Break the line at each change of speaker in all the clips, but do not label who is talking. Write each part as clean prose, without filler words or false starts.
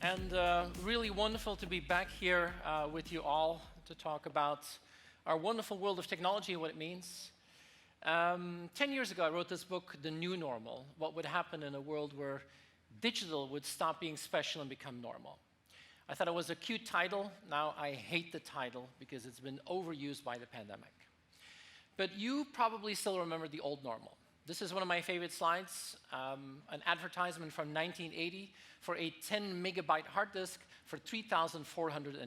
And really wonderful to be back here with you all to talk about our wonderful world of technology and what it means. 10 years ago, I wrote this book, The New Normal, what would happen in a world where digital would stop being special and become normal. I thought it was a cute title. Now I hate the title because it's been overused by the pandemic. But you probably still remember the old normal. This is one of my favorite slides, an advertisement from 1980 for a 10 megabyte hard disk for $3,495.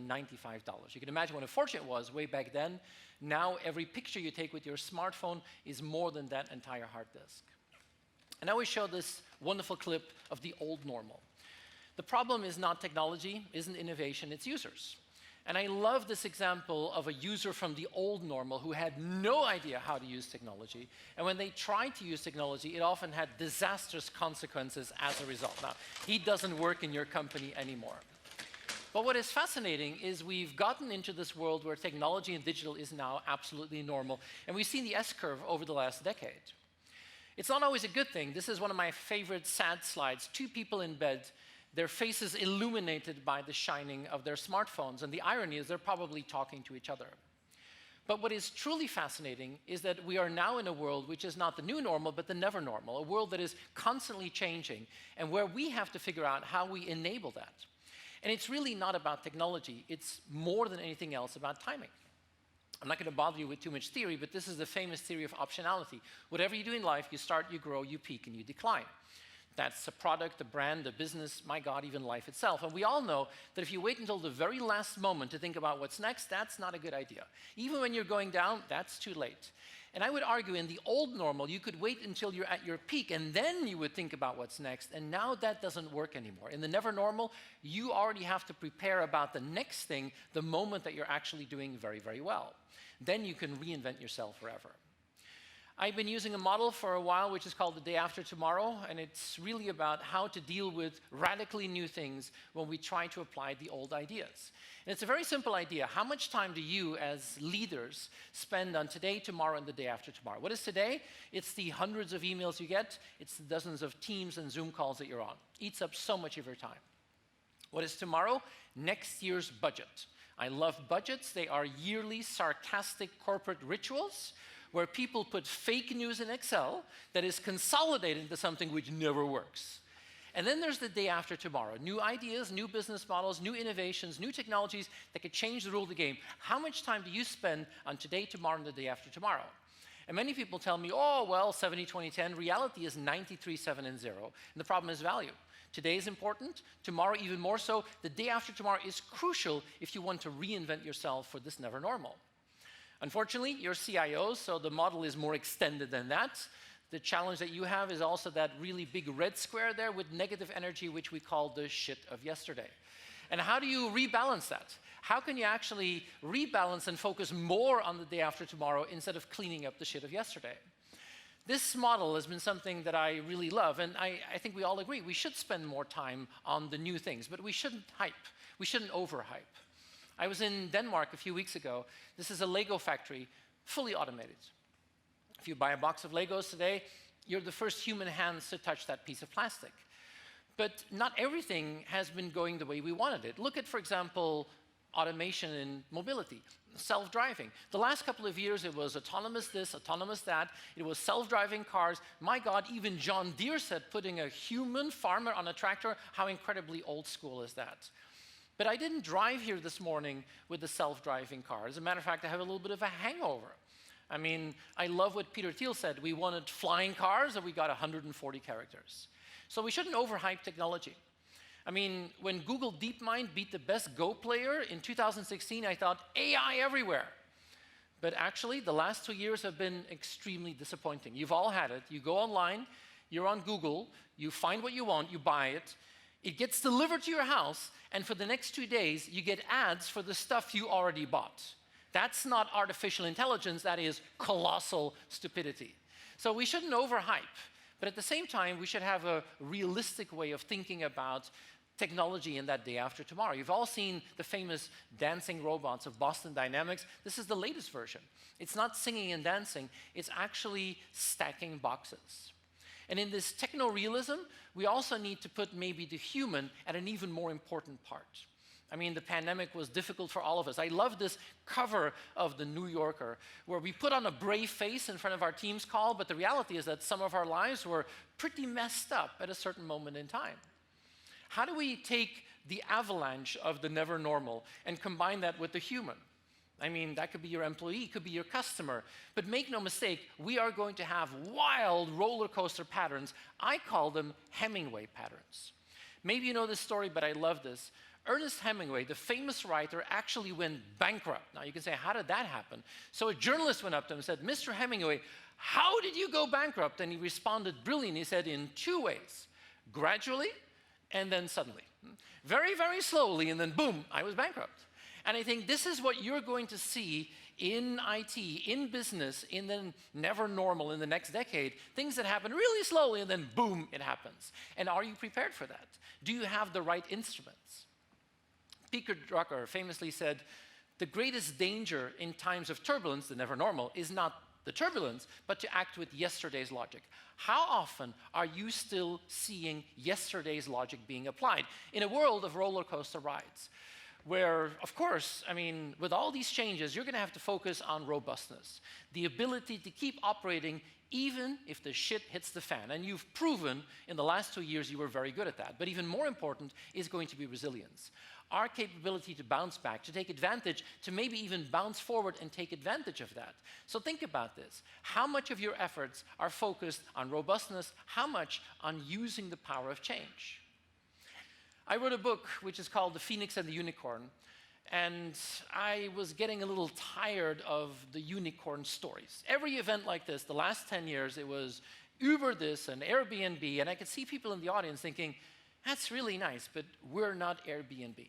You can imagine what a fortune it was way back then. Now every picture you take with your smartphone is more than that entire hard disk. And now we show this wonderful clip of the old normal. The problem is not technology, isn't innovation, it's users. And I love this example of a user from the old normal who had no idea how to use technology. And when they tried to use technology, it often had disastrous consequences as a result. Now, he doesn't work in your company anymore. But what is fascinating is we've gotten into this world where technology and digital is now absolutely normal. And we've seen the S-curve over the last decade. It's not always a good thing. This is one of my favorite sad slides. Two people in bed, their faces illuminated by the shining of their smartphones. And the irony is they're probably talking to each other. But what is truly fascinating is that we are now in a world which is not the new normal, but the never normal, a world that is constantly changing, and where we have to figure out how we enable that. And it's really not about technology. It's more than anything else about timing. I'm not going to bother you with too much theory, but this is the famous theory of optionality. Whatever you do in life, you start, you grow, you peak, and you decline. That's a product, a brand, a business, my God, even life itself. And we all know that if you wait until the very last moment to think about what's next, that's not a good idea. Even when you're going down, that's too late. And I would argue in the old normal, you could wait until you're at your peak, and then you would think about what's next. And now that doesn't work anymore. In the never normal, you already have to prepare about the next thing the moment that you're actually doing very, very well. Then you can reinvent yourself forever. I've been using a model for a while which is called the day after tomorrow, and it's really about how to deal with radically new things when we try to apply the old ideas. And it's a very simple idea. How much time do you as leaders spend on today, tomorrow, and the day after tomorrow? What is today? It's the hundreds of emails you get. It's the dozens of Teams and Zoom calls that you're on. Eats up so much of your time. What is tomorrow? Next year's budget. I love budgets. They are yearly, sarcastic corporate rituals where people put fake news in Excel that is consolidated into something which never works. And then there's the day after tomorrow. New ideas, new business models, new innovations, new technologies that could change the rule of the game. How much time do you spend on today, tomorrow, and the day after tomorrow? And many people tell me, oh, well, 70-20-10. Reality is 93-7 and 0. And the problem is value. Today is important, tomorrow even more so. The day after tomorrow is crucial if you want to reinvent yourself for this never normal. Unfortunately, you're CIOs, so the model is more extended than that. The challenge that you have is also that really big red square there with negative energy, which we call the shit of yesterday. And how do you rebalance that? How can you actually rebalance and focus more on the day after tomorrow instead of cleaning up the shit of yesterday? This model has been something that I really love, and I think we all agree. We should spend more time on the new things, but we shouldn't hype. We shouldn't overhype. I was in Denmark a few weeks ago. This is a Lego factory, fully automated. If you buy a box of Legos today, you're the first human hands to touch that piece of plastic. But not everything has been going the way we wanted it. Look at, for example, automation in mobility, self-driving. The last couple of years, it was autonomous this, autonomous that. It was self-driving cars. My God, even John Deere said putting a human farmer on a tractor, how incredibly old school is that? But I didn't drive here this morning with the self-driving car. As a matter of fact, I have a little bit of a hangover. I mean, I love what Peter Thiel said. We wanted flying cars, and we got 140 characters. So we shouldn't overhype technology. I mean, when Google DeepMind beat the best Go player in 2016, I thought, AI everywhere. But actually, the last 2 years have been extremely disappointing. You've all had it. You go online, you're on Google, you find what you want, you buy it. It gets delivered to your house, and for the next 2 days, you get ads for the stuff you already bought. That's not artificial intelligence, that is colossal stupidity. So we shouldn't overhype, but at the same time, we should have a realistic way of thinking about technology in that day after tomorrow. You've all seen the famous dancing robots of Boston Dynamics. This is the latest version. It's not singing and dancing, it's actually stacking boxes. And in this techno-realism, we also need to put maybe the human at an even more important part. I mean, the pandemic was difficult for all of us. I love this cover of the New Yorker, where we put on a brave face in front of our Teams call, but the reality is that some of our lives were pretty messed up at a certain moment in time. How do we take the avalanche of the never normal and combine that with the human? I mean, that could be your employee, it could be your customer. But make no mistake, we are going to have wild roller coaster patterns. I call them Hemingway patterns. Maybe you know this story, but I love this. Ernest Hemingway, the famous writer, actually went bankrupt. Now you can say, how did that happen? So a journalist went up to him and said, Mr. Hemingway, how did you go bankrupt? And he responded brilliantly. He said, in two ways: gradually and then suddenly. Very, very slowly, and then boom, I was bankrupt. And I think this is what you're going to see in IT, in business, in the never normal, in the next decade. Things that happen really slowly, and then boom, it happens. And are you prepared for that? Do you have the right instruments? Peter Drucker famously said, the greatest danger in times of turbulence, the never normal, is not the turbulence, but to act with yesterday's logic. How often are you still seeing yesterday's logic being applied in a world of roller coaster rides? Where, of course, I mean, with all these changes, you're going to have to focus on robustness, the ability to keep operating even if the shit hits the fan. And you've proven in the last 2 years you were very good at that. But even more important is going to be resilience. Our capability to bounce back, to take advantage, to maybe even bounce forward and take advantage of that. So think about this. How much of your efforts are focused on robustness? How much on using the power of change? I wrote a book which is called The Phoenix and the Unicorn, and I was getting a little tired of the unicorn stories. Every event like this, the last 10 years, it was Uber this and Airbnb, and I could see people in the audience thinking, that's really nice, but we're not Airbnb.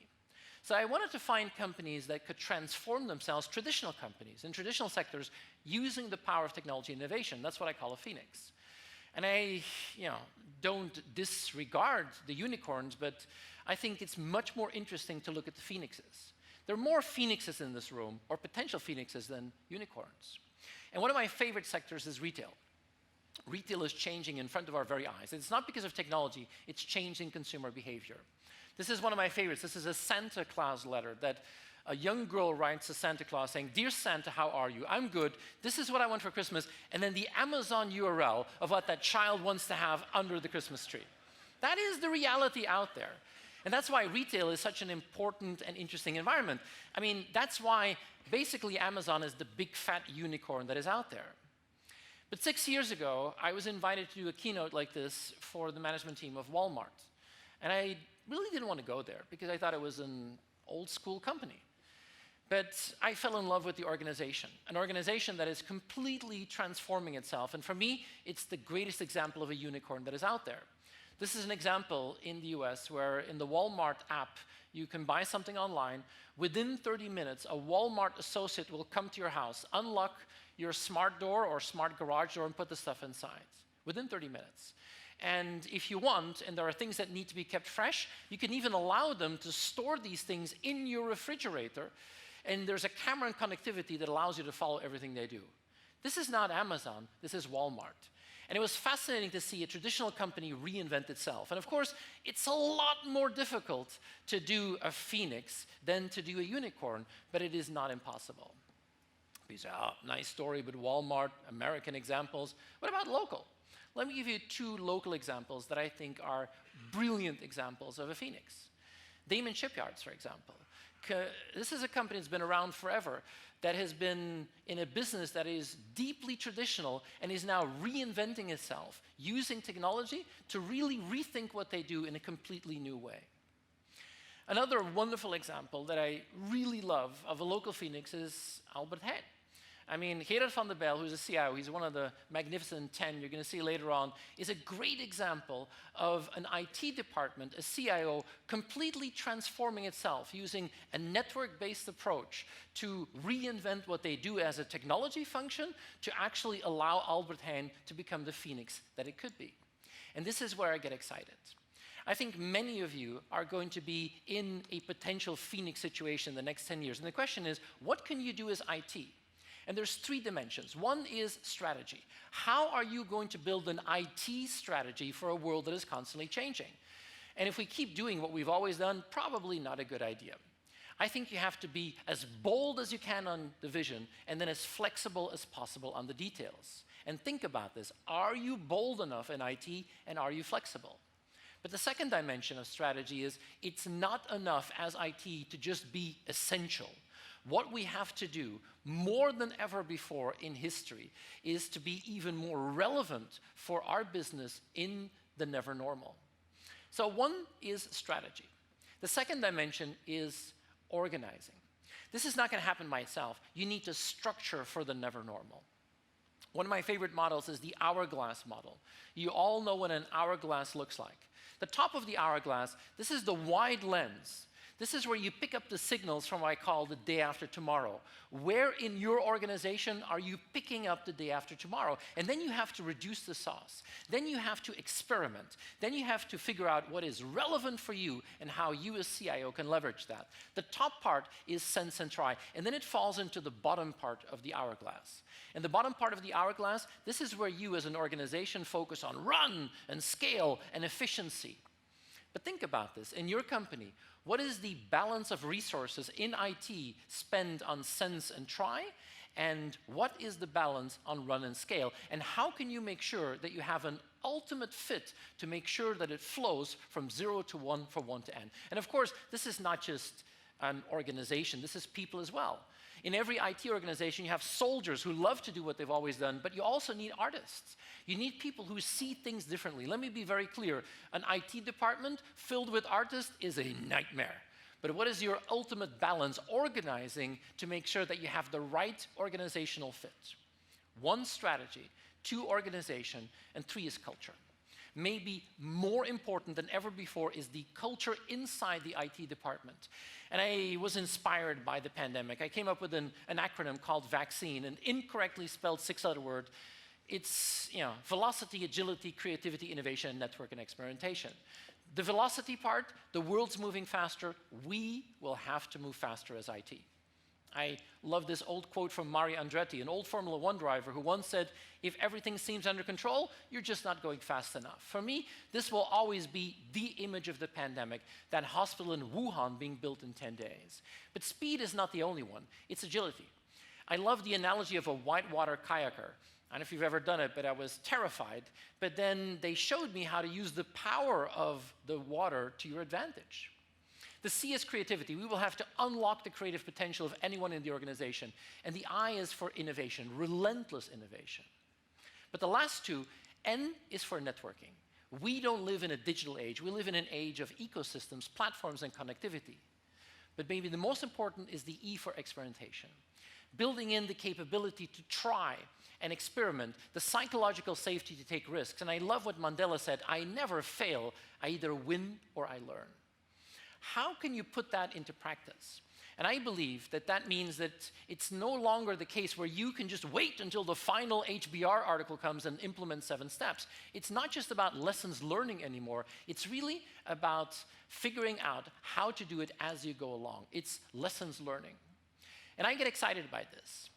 So I wanted to find companies that could transform themselves, traditional companies in traditional sectors, using the power of technology and innovation. That's what I call a phoenix. And I, don't disregard the unicorns, but I think it's much more interesting to look at the phoenixes. There are more phoenixes in this room, or potential phoenixes, than unicorns. And one of my favorite sectors is retail. Retail is changing in front of our very eyes. It's not because of technology, it's changing consumer behavior. This is one of my favorites. This is a Santa Claus letter that a young girl writes to Santa Claus saying, Dear Santa, how are you? I'm good. This is what I want for Christmas. And then the Amazon URL of what that child wants to have under the Christmas tree. That is the reality out there. And that's why retail is such an important and interesting environment. I mean, that's why basically Amazon is the big fat unicorn that is out there. But 6 years ago, I was invited to do a keynote like this for the management team of Walmart. And I really didn't want to go there because I thought it was an old school company. But I fell in love with the organization, an organization that is completely transforming itself. And for me, it's the greatest example of a unicorn that is out there. This is an example in the US where in the Walmart app, you can buy something online. Within 30 minutes, a Walmart associate will come to your house, unlock your smart door or smart garage door and put the stuff inside. Within 30 minutes. And if you want, and there are things that need to be kept fresh, you can even allow them to store these things in your refrigerator. And there's a camera and connectivity that allows you to follow everything they do. This is not Amazon, this is Walmart. And it was fascinating to see a traditional company reinvent itself. And of course, it's a lot more difficult to do a phoenix than to do a unicorn, but it is not impossible. You say, oh, nice story, but Walmart, American examples. What about local? Let me give you 2 local examples that I think are brilliant examples of a phoenix. Damon Shipyards, for example. This is a company that's been around forever, that has been in a business that is deeply traditional and is now reinventing itself, using technology to really rethink what they do in a completely new way. Another wonderful example that I really love of a local phoenix is Albert Heijn. I mean, Gerard van der Bijl, who's a CIO, he's one of the magnificent 10 you're going to see later on, is a great example of an IT department, a CIO, completely transforming itself using a network-based approach to reinvent what they do as a technology function to actually allow Albert Heijn to become the phoenix that it could be. And this is where I get excited. I think many of you are going to be in a potential phoenix situation in the next 10 years. And the question is, what can you do as IT? And there's 3 dimensions. One is strategy. How are you going to build an IT strategy for a world that is constantly changing? And if we keep doing what we've always done, probably not a good idea. I think you have to be as bold as you can on the vision and then as flexible as possible on the details. And think about this. Are you bold enough in IT and are you flexible? But the second dimension of strategy is it's not enough as IT to just be essential. What we have to do more than ever before in history is to be even more relevant for our business in the never normal. So one is strategy. The second dimension is organizing. This is not going to happen by itself. You need to structure for the never normal. One of my favorite models is the hourglass model. You all know what an hourglass looks like. The top of the hourglass, this is the wide lens. This is where you pick up the signals from what I call the day after tomorrow. Where in your organization are you picking up the day after tomorrow? And then you have to reduce the sauce. Then you have to experiment. Then you have to figure out what is relevant for you and how you as CIO can leverage that. The top part is sense and try, and then it falls into the bottom part of the hourglass. And the bottom part of the hourglass, this is where you as an organization focus on run and scale and efficiency. But think about this. In your company, what is the balance of resources in IT spent on sense and try? And what is the balance on run and scale? And how can you make sure that you have an ultimate fit to make sure that it flows from 0 to 1, from 1 to n? And of course, this is not just an organization. This is people as well. In every IT organization, you have soldiers who love to do what they've always done, but you also need artists. You need people who see things differently. Let me be very clear. An IT department filled with artists is a nightmare. But what is your ultimate balance organizing to make sure that you have the right organizational fit? 1, strategy, 2, organization, and 3 is culture. Maybe more important than ever before is the culture inside the IT department. And I was inspired by the pandemic. I came up with an acronym called VACCINE, an incorrectly spelled 6-letter word. It's velocity, agility, creativity, innovation, network, and experimentation. The velocity part, the world's moving faster. We will have to move faster as IT. I love this old quote from Mario Andretti, an old Formula 1 driver who once said, if everything seems under control, you're just not going fast enough. For me, this will always be the image of the pandemic, that hospital in Wuhan being built in 10 days. But speed is not the only one. It's agility. I love the analogy of a whitewater kayaker. I don't know if you've ever done it, but I was terrified. But then they showed me how to use the power of the water to your advantage. The C is creativity. We will have to unlock the creative potential of anyone in the organization. And the I is for innovation, relentless innovation. But the last 2, N is for networking. We don't live in a digital age. We live in an age of ecosystems, platforms, and connectivity. But maybe the most important is the E for experimentation. Building in the capability to try and experiment, the psychological safety to take risks. And I love what Mandela said, I never fail, I either win or I learn. How can you put that into practice? And I believe that that means that it's no longer the case where you can just wait until the final HBR article comes and implement 7 steps. It's not just about lessons learning anymore. It's really about figuring out how to do it as you go along. It's lessons learning. And I get excited by this.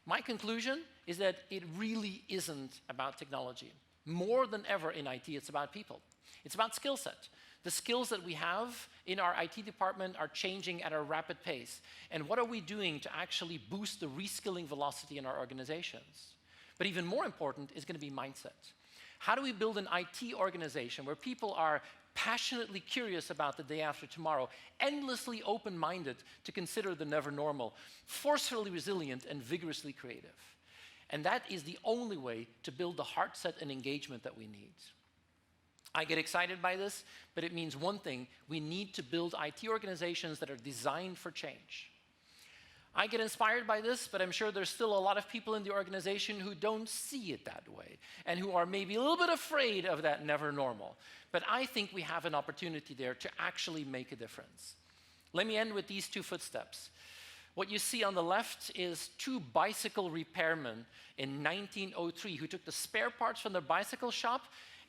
My conclusion is that it really isn't about technology. More than ever in IT, it's about people. It's about skill set. The skills that we have in our IT department are changing at a rapid pace. And what are we doing to actually boost the reskilling velocity in our organizations? But even more important is going to be mindset. How do we build an IT organization where people are passionately curious about the day after tomorrow, endlessly open-minded to consider the never normal, forcefully resilient, and vigorously creative? And that is the only way to build the heart set and engagement that we need. I get excited by this, but it means one thing: we need to build IT organizations that are designed for change. I get inspired by this, but I'm sure there's still a lot of people in the organization who don't see it that way and who are maybe a little bit afraid of that never normal. But I think we have an opportunity there to actually make a difference. Let me end with these 2 footsteps. What you see on the left is 2 bicycle repairmen in 1903 who took the spare parts from their bicycle shop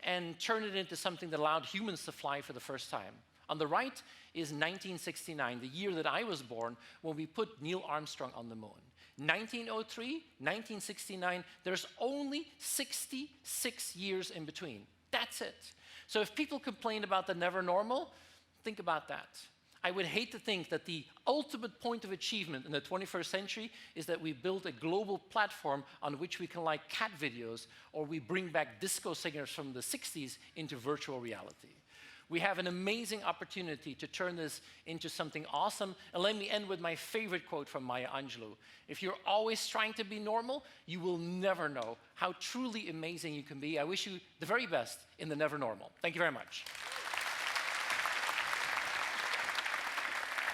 and turned it into something that allowed humans to fly for the first time. On the right is 1969, the year that I was born, when we put Neil Armstrong on the moon. 1903, 1969, there's only 66 years in between. That's it. So if people complain about the never normal, think about that. I would hate to think that the ultimate point of achievement in the 21st century is that we build a global platform on which we can like cat videos, or we bring back disco singers from the 60s into virtual reality. We have an amazing opportunity to turn this into something awesome. And let me end with my favorite quote from Maya Angelou. If you're always trying to be normal, you will never know how truly amazing you can be. I wish you the very best in the never normal. Thank you very much.